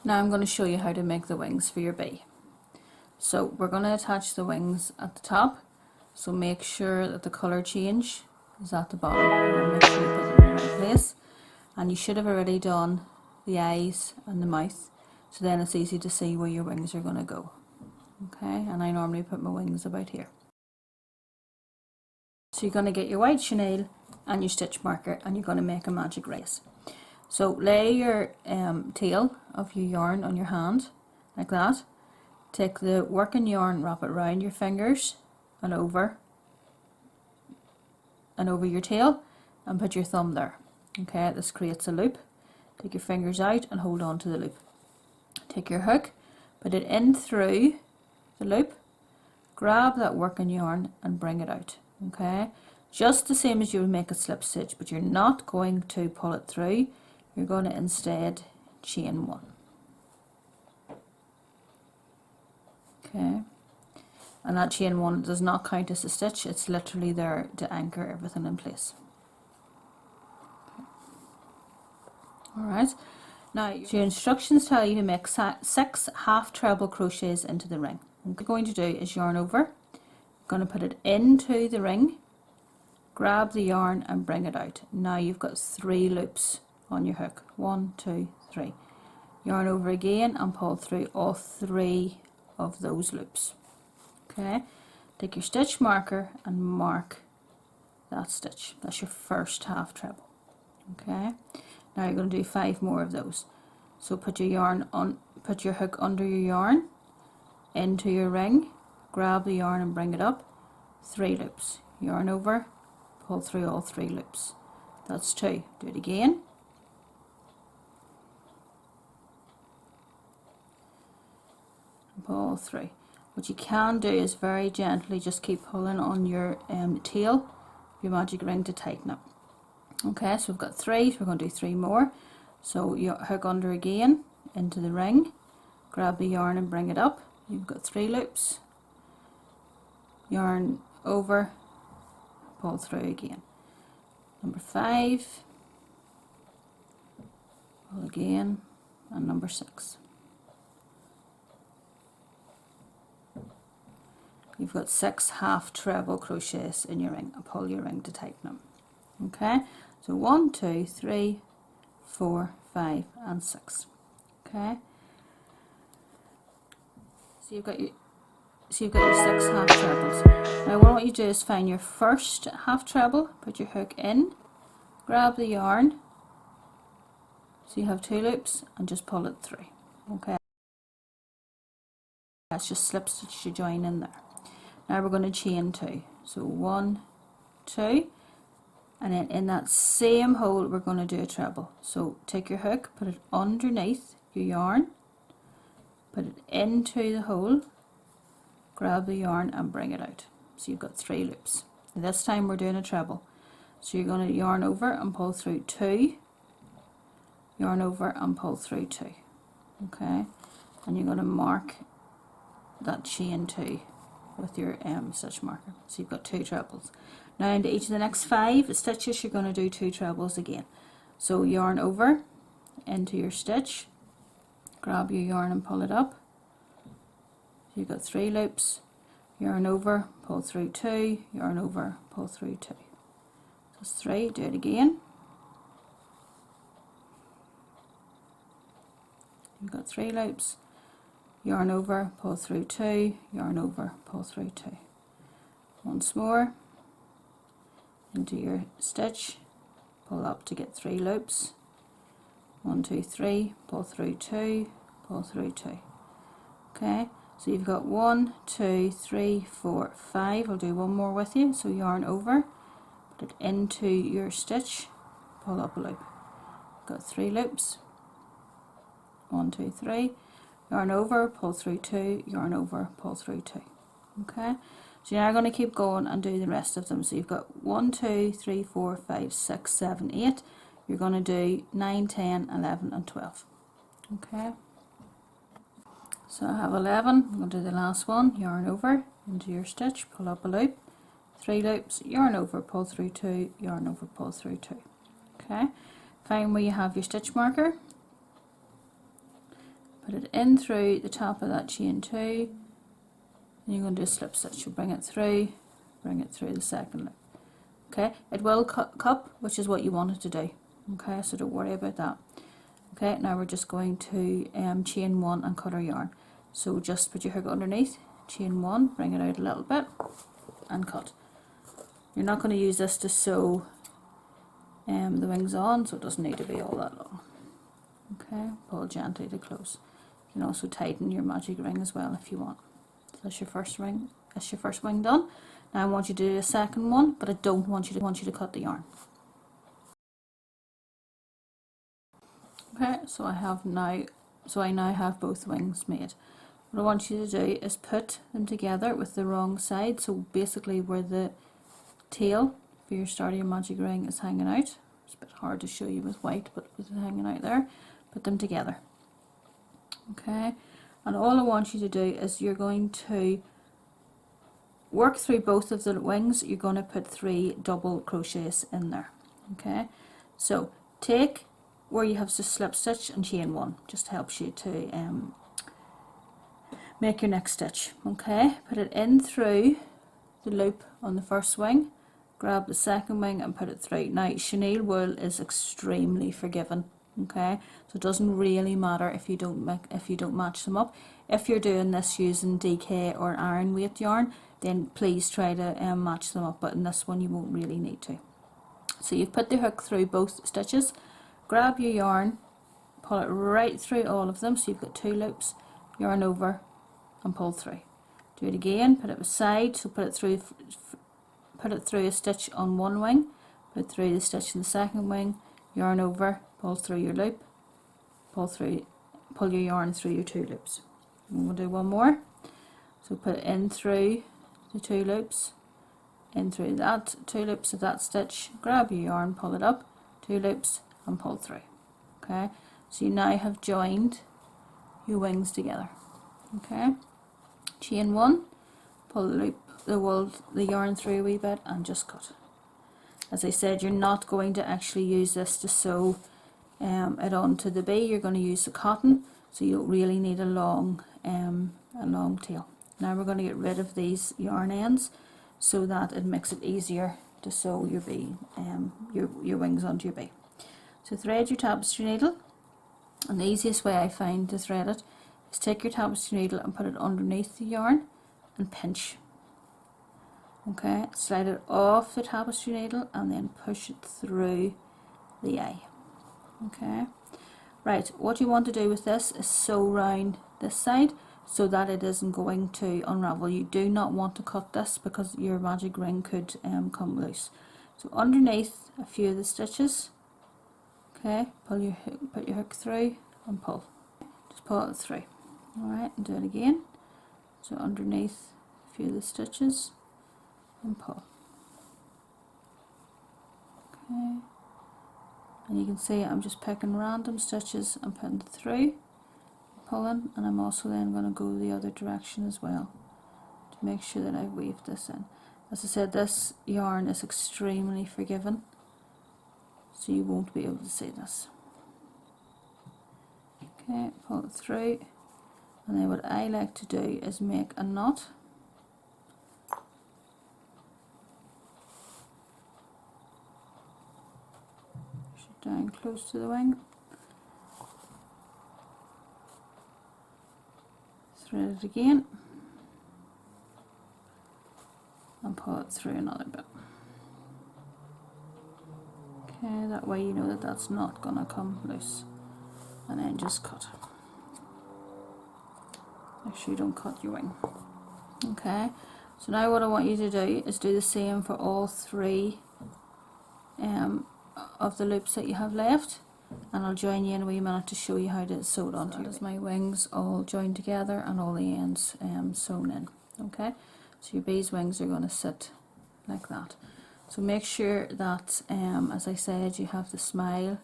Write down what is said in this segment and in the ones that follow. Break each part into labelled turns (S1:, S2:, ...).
S1: Now I'm going to show you how to make the wings for your bee. So we're going to attach the wings at the top, so make sure that the colour change is at the bottom. And make sure you put them in the right place, and you should have already done the eyes and the mouth, so then it's easy to see where your wings are going to go. Okay, and I normally put my wings about here. So you're going to get your white chenille and your stitch marker, and you're going to make a magic race. So lay your tail of your yarn on your hand like that. Take the working yarn, wrap it around your fingers and over your tail, and put your thumb there. Okay, this creates a loop. Take your fingers out and hold on to the loop. Take your hook, put it in through the loop, grab that working yarn and bring it out. Okay, just the same as you would make a slip stitch, but you're not going to pull it through. You're going to instead chain one. Okay, and that chain one does not count as a stitch, it's literally there to anchor everything in place. Okay. Alright, now your instructions tell you to make 6 half treble crochets into the ring. What you're going to do is yarn over, you're going to put it into the ring, grab the yarn and bring it out. Now you've got 3 loops on your hook. 1, 2, 3. Yarn over again and pull through all 3 of those loops. Okay, take your stitch marker and mark that stitch. That's your first half treble. Okay, now you're going to do 5 more of those. So put your hook under your yarn, into your ring, grab the yarn and bring it up, 3 loops, yarn over, pull through all 3 loops. That's 2. Do it again. Pull through. What you can do is very gently just keep pulling on your tail of your magic ring to tighten it. Okay, so we've got 3, so we're going to do 3 more. So you hook under again, into the ring, grab the yarn and bring it up. You've got 3 loops, yarn over, pull through again. Number 5, pull again, and number 6. You've got 6 half treble crochets in your ring, and pull your ring to tighten them. Okay, so 1, 2, 3, 4, 5 and 6. Okay, so you've got your 6 half trebles. Now what I want you to do is find your first half treble, put your hook in, grab the yarn, so you have 2 loops, and just pull it through. Okay, that's just slip stitch to join in there. Now we're going to chain 2. So 1, 2, and then in that same hole we're going to do a treble. So take your hook, put it underneath your yarn, put it into the hole, grab the yarn and bring it out. So you've got 3 loops. This time we're doing a treble. So you're going to yarn over and pull through 2, yarn over and pull through 2. Okay, and you're going to mark that chain 2 with your stitch marker. So you've got 2 trebles. Now into each of the next 5 stitches you're going to do 2 trebles again. So yarn over into your stitch, grab your yarn and pull it up. So you've got 3 loops, yarn over, pull through 2, yarn over, pull through 2. That's 3. Do it again. You've got 3 loops, yarn over, pull through 2, yarn over, pull through 2. Once more, into your stitch, pull up to get 3 loops. 1, 2, 3, pull through 2, pull through 2. Okay, so you've got 1, 2, 3, 4, 5. I'll do one more with you. So yarn over, put it into your stitch, pull up a loop. Got 3 loops. 1, 2, 3. Yarn over, pull through 2, yarn over, pull through 2. Okay, so you're now going to keep going and do the rest of them. So you've got 1, 2, 3, 4, 5, 6, 7, 8. You're going to do 9, 10, 11 and 12. Okay, so I have 11. I'm going to do the last one. Yarn over into your stitch, pull up a loop, 3 loops, yarn over, pull through 2, yarn over, pull through 2. Okay, find where you have your stitch marker, put it in through the top of that chain 2, and you're going to do a slip stitch. You'll bring it through the second loop. Okay, it will cup, which is what you want it to do. Okay, so don't worry about that. Okay, now we're just going to chain 1 and cut our yarn. So just put your hook underneath, chain 1, bring it out a little bit, and cut. You're not going to use this to sew the wings on, so it doesn't need to be all that long. Okay, pull gently to close. You can also tighten your magic ring as well if you want. So that's your first ring. That's your first wing done. Now I want you to do a second one, but I don't want you to cut the yarn. Okay, so I now have both wings made. What I want you to do is put them together with the wrong side. So basically where the tail for your start of your magic ring is hanging out. It's a bit hard to show you with white, but with it hanging out there, put them together. Okay, and all I want you to do is you're going to work through both of the wings. You're going to put 3 double crochets in there. Okay, so take where you have to slip stitch and chain 1, just helps you to make your next stitch. Okay, put it in through the loop on the first wing, grab the second wing and put it through. Now chenille wool is extremely forgiving. Okay, so it doesn't really matter if you don't match them up. If you're doing this using DK or iron weight yarn, then please try to match them up, but in this one you won't really need to. So you've put the hook through both stitches, grab your yarn, pull it right through all of them, so you've got 2 loops, yarn over and pull through. Do it again, put it beside, so put it through a stitch on one wing, put it through the stitch in the second wing, yarn over, pull through your loop, pull your yarn through your 2 loops. And we'll do one more. So put it in through the 2 loops, in through that 2 loops of that stitch, grab your yarn, pull it up, 2 loops and pull through. Okay, so you now have joined your wings together. Okay, chain 1, pull the loop, the yarn through a wee bit and just cut. As I said, you're not going to actually use this to sew it onto the bee. You're going to use the cotton, so you don't really need a long tail. Now we're going to get rid of these yarn ends so that it makes it easier to sew your bee, your wings onto your bee. So thread your tapestry needle, and the easiest way I find to thread it is take your tapestry needle and put it underneath the yarn and pinch. Okay, slide it off the tapestry needle and then push it through the eye. Okay, right, what you want to do with this is sew round this side so that it isn't going to unravel. You do not want to cut this because your magic ring could come loose. So underneath a few of the stitches, okay, put your hook through and pull. Just pull it through. Alright, and do it again. So underneath a few of the stitches and pull. Okay, and you can see I'm just picking random stitches and putting it through, pulling, and I'm also then going to go the other direction as well to make sure that I've weaved this in. As I said, this yarn is extremely forgiving, so you won't be able to see this. Okay, pull it through, and then what I like to do is make a knot. Push it down close to the wing, thread it again, and pull it through another bit. Okay, that way you know that that's not going to come loose, and then just cut. Make sure you don't cut your wing. Okay, so now what I want you to do is do the same for all 3 of the loops that you have left, and I'll join you in a wee minute to show you how to sew it onto. So that is my wings all joined together and all the ends sewn in. Okay, so your bee's wings are going to sit like that. So make sure that, as I said, you have the smile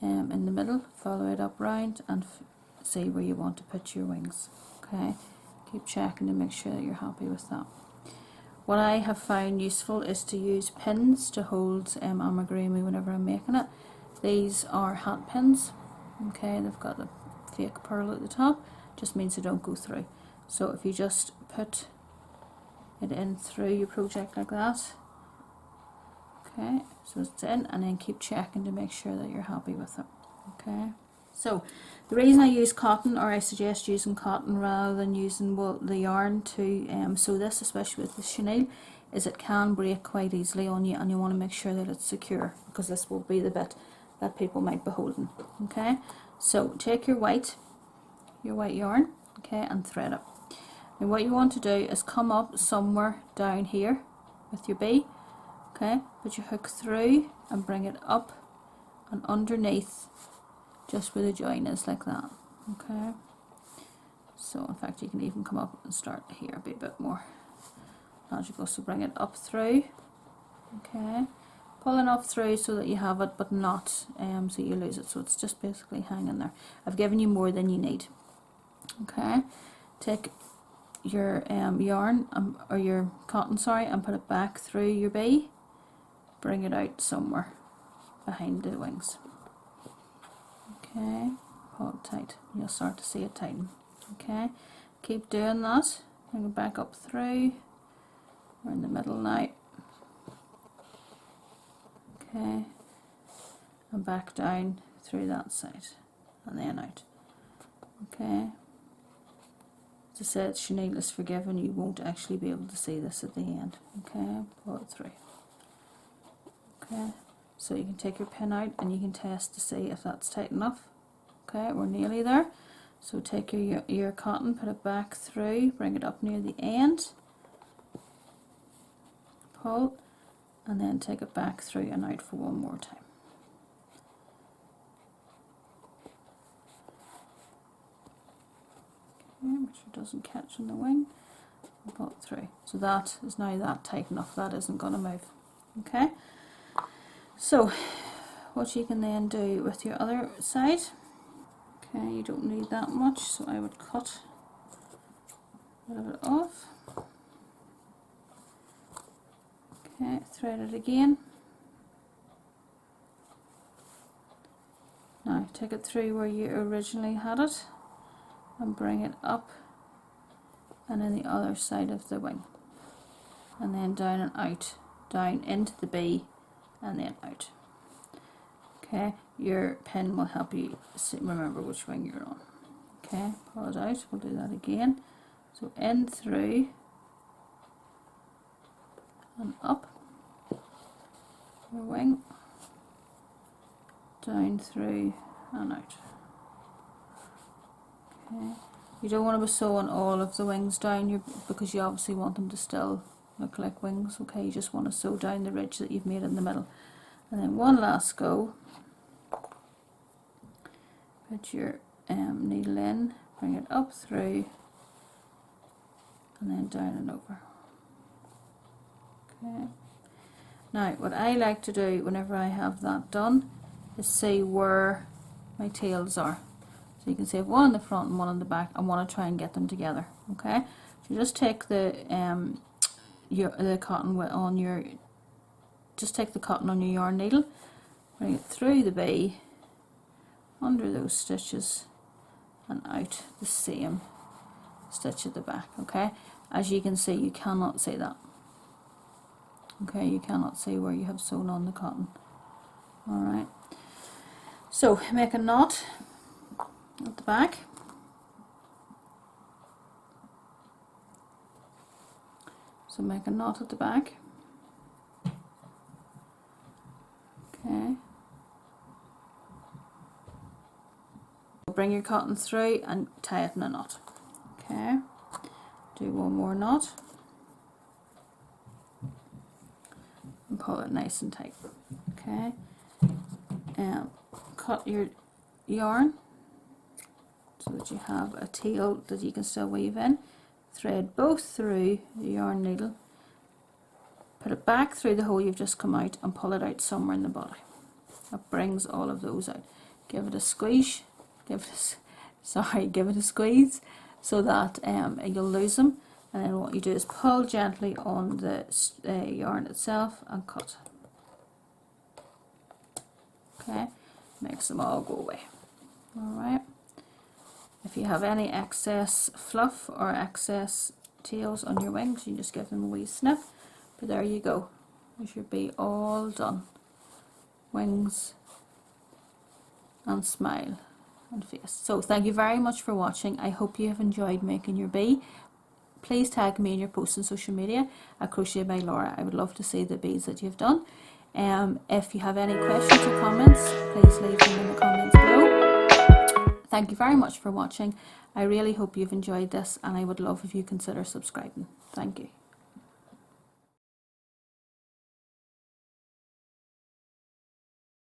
S1: in the middle, follow it up round and see where you want to put your wings. Okay, keep checking to make sure that you're happy with that. What I have found useful is to use pins to hold amigurumi whenever I'm making it. These are hat pins. Okay, they've got a fake pearl at the top, just means they don't go through. So if you just put it in through your project like that, okay, so it's in, and then keep checking to make sure that you're happy with it. Okay, so the reason I use cotton, or I suggest using cotton rather than using the yarn to sew this, especially with the chenille, is it can break quite easily on you, and you want to make sure that it's secure, because this will be the bit that people might be holding. Okay, so take your white yarn, okay, and thread it. And what you want to do is come up somewhere down here with your bee, okay, put your hook through and bring it up and underneath just where the join is, like that. Okay, so in fact you can even come up and start here, be a bit more logical. So bring it up through, okay, pulling up through so that you have it, but not so you lose it, so it's just basically hanging there. I've given you more than you need. Okay, take your yarn or your cotton, sorry, and put it back through your bee, bring it out somewhere behind the wings. Okay, pull it tight, you'll start to see it tighten. Okay, keep doing that, bring it back up through, we're in the middle now, okay, and back down through that side and then out. Okay, as I said, chenille is forgiven, you won't actually be able to see this at the end. Okay, pull it through. Okay, so you can take your pin out and you can test to see if that's tight enough. Okay, we're nearly there. So take your cotton, put it back through, bring it up near the end, pull, and then take it back through and out for one more time. Okay, make sure it doesn't catch on the wing, and pull it through. So that is now that tight enough, that isn't going to move. Okay, so what you can then do with your other side, okay, you don't need that much, so I would cut a little bit off. Okay, thread it again. Now take it through where you originally had it and bring it up and in the other side of the wing, and then down and out, down into the bee and then out. Okay, your pin will help you remember which wing you're on. Okay, pull it out, we'll do that again. So in through and up your wing, down through and out. Okay, you don't want to be sewing all of the wings down because you obviously want them to still look like wings. Okay, you just want to sew down the ridge that you've made in the middle. And then one last go, put your needle in, bring it up through and then down and over. Okay, now what I like to do whenever I have that done is see where my tails are. So you can see I have one in the front and one in the back. I want to try and get them together. Okay, so just take the cotton on your, just take the cotton on your yarn needle, bring it through the bee, under those stitches and out the same stitch at the back. Okay, as you can see, you cannot see that. Okay, you cannot see where you have sewn on the cotton. Alright, so make a knot at the back. So make a knot at the back. Okay, bring your cotton through and tie it in a knot. Okay, do one more knot and pull it nice and tight. Okay, cut your yarn so that you have a tail that you can still weave in. Thread both through the yarn needle, put it back through the hole you've just come out and pull it out somewhere in the body. That brings all of those out. Give it a squeeze, give it a squeeze so that you'll lose them, and then what you do is pull gently on the yarn itself and cut. Okay, makes them all go away. Alright, you have any excess fluff or excess tails on your wings, you just give them a wee snip. But there you go, there's your bee all done. Wings and smile and face. So thank you very much for watching. I hope you have enjoyed making your bee. Please tag me in your posts on social media at Crochet by Laura. I would love to see the bees that you've done. If you have any questions or comments, please leave them in the comments below. Thank you very much for watching. I really hope you've enjoyed this, and I would love if you consider subscribing. Thank you.